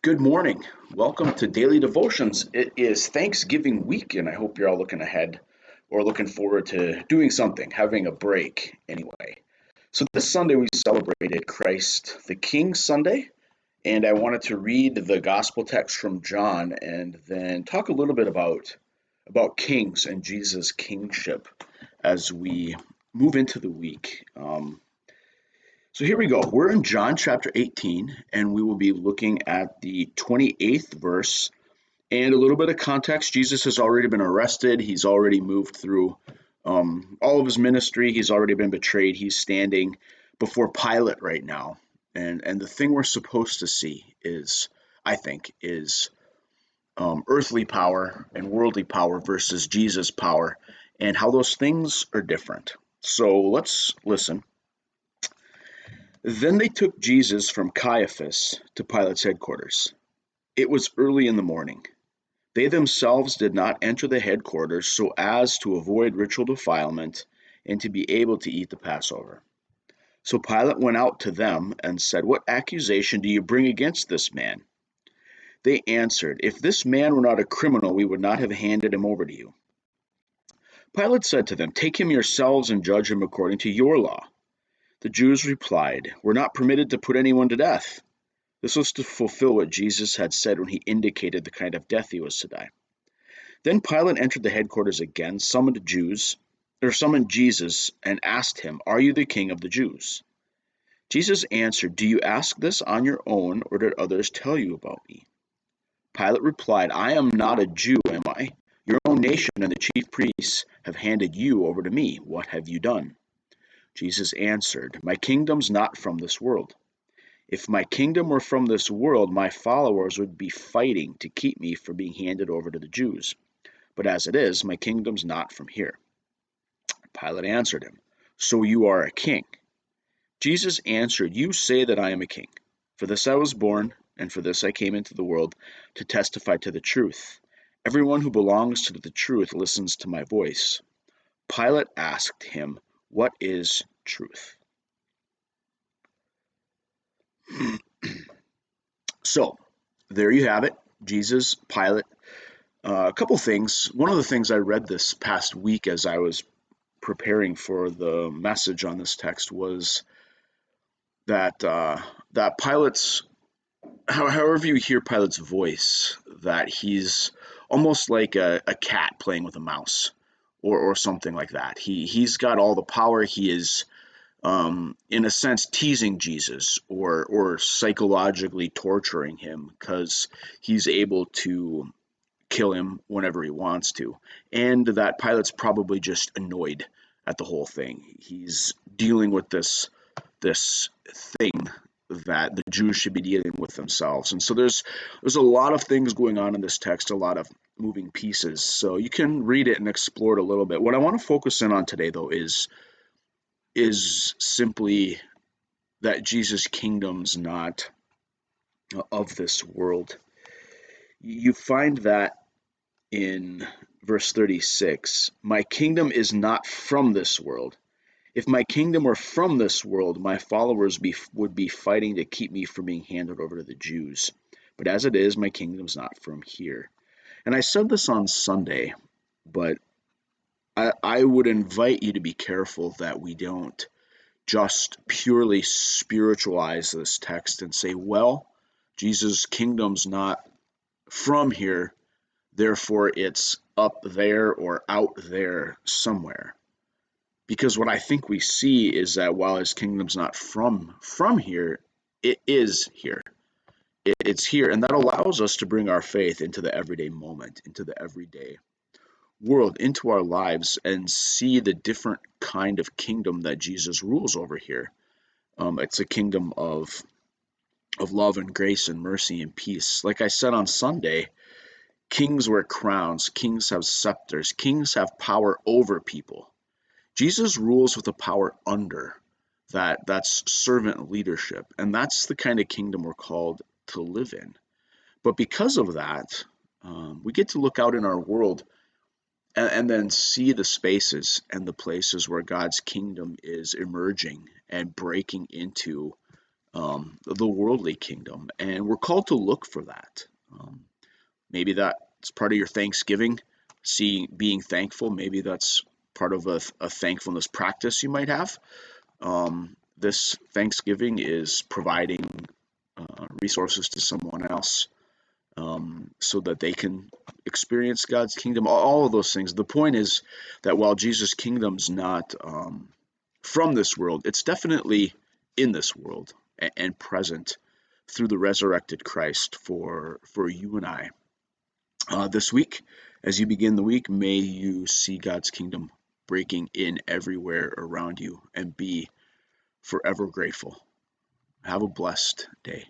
Good morning. Welcome to Daily Devotions. It is Thanksgiving week, and I hope you're all looking ahead or looking forward to doing something, having a break anyway. So, this Sunday we celebrated Christ the King Sunday, and I wanted to read the gospel text from John and then talk a little bit about kings and Jesus' kingship as we move into the week. So here we go. We're in John chapter 18, and we will be looking at the 28th verse. And a little bit of context, Jesus has already been arrested. He's already moved through all of his ministry. He's already been betrayed. He's standing before Pilate right now. And the thing we're supposed to see is, I think, is earthly power and worldly power versus Jesus' power and how those things are different. So let's listen. Then they took Jesus from Caiaphas to Pilate's headquarters. It was early in the morning. They themselves did not enter the headquarters so as to avoid ritual defilement and to be able to eat the Passover. So Pilate went out to them and said, "What accusation do you bring against this man?" They answered, "If this man were not a criminal, we would not have handed him over to you." Pilate said to them, "Take him yourselves and judge him according to your law." The Jews replied, "We're not permitted to put anyone to death." This was to fulfill what Jesus had said when he indicated the kind of death he was to die. Then Pilate entered the headquarters again, summoned Jesus, and asked him, "Are you the king of the Jews?" Jesus answered, "Do you ask this on your own, or did others tell you about me?" Pilate replied, "I am not a Jew, am I? Your own nation and the chief priests have handed you over to me. What have you done?" Jesus answered, "My kingdom's not from this world. If my kingdom were from this world, my followers would be fighting to keep me from being handed over to the Jews. But as it is, my kingdom's not from here." Pilate answered him, "So you are a king?" Jesus answered, "You say that I am a king. For this I was born, and for this I came into the world, to testify to the truth. Everyone who belongs to the truth listens to my voice." Pilate asked him, "What is truth?" So, there you have it. Jesus, Pilate. A couple things. One of the things I read this past week as I was preparing for the message on this text was that Pilate's, however you hear Pilate's voice, that he's almost like a cat playing with a mouse, or something like that. He's got all the power. He is, in a sense, teasing Jesus or psychologically torturing him because he's able to kill him whenever he wants to, and that Pilate's probably just annoyed at the whole thing. He's dealing with this thing that the Jews should be dealing with themselves. And so there's a lot of things going on in this text, a lot of moving pieces. So you can read it and explore it a little bit. What I want to focus in on today, though, is simply that Jesus' kingdom's not of this world. You find that in verse 36, "My kingdom is not from this world. If my kingdom were from this world, my followers would be fighting to keep me from being handed over to the Jews. But as it is, my kingdom's not from here." And I said this on Sunday, but I would invite you to be careful that we don't just purely spiritualize this text and say, well, Jesus' kingdom's not from here, therefore it's up there or out there somewhere. Because what I think we see is that while his kingdom's not from here, it is here. It's here, and that allows us to bring our faith into the everyday moment, into the everyday world, into our lives, and see the different kind of kingdom that Jesus rules over here. It's a kingdom of love and grace and mercy and peace. Like I said on Sunday, kings wear crowns, kings have scepters, kings have power over people. Jesus rules with a power under that's servant leadership, and that's the kind of kingdom we're called to live in. But because of that, we get to look out in our world and then see the spaces and the places where God's kingdom is emerging and breaking into the worldly kingdom, and we're called to look for that. Maybe that's part of your Thanksgiving, being thankful. Maybe that's part of a thankfulness practice you might have. This Thanksgiving is providing resources to someone else, so that they can experience God's kingdom. All of those things. The point is that while Jesus' kingdom's not from this world, it's definitely in this world and present through the resurrected Christ for you and I. This week, as you begin the week, may you see God's kingdom breaking in everywhere around you and be forever grateful. Have a blessed day.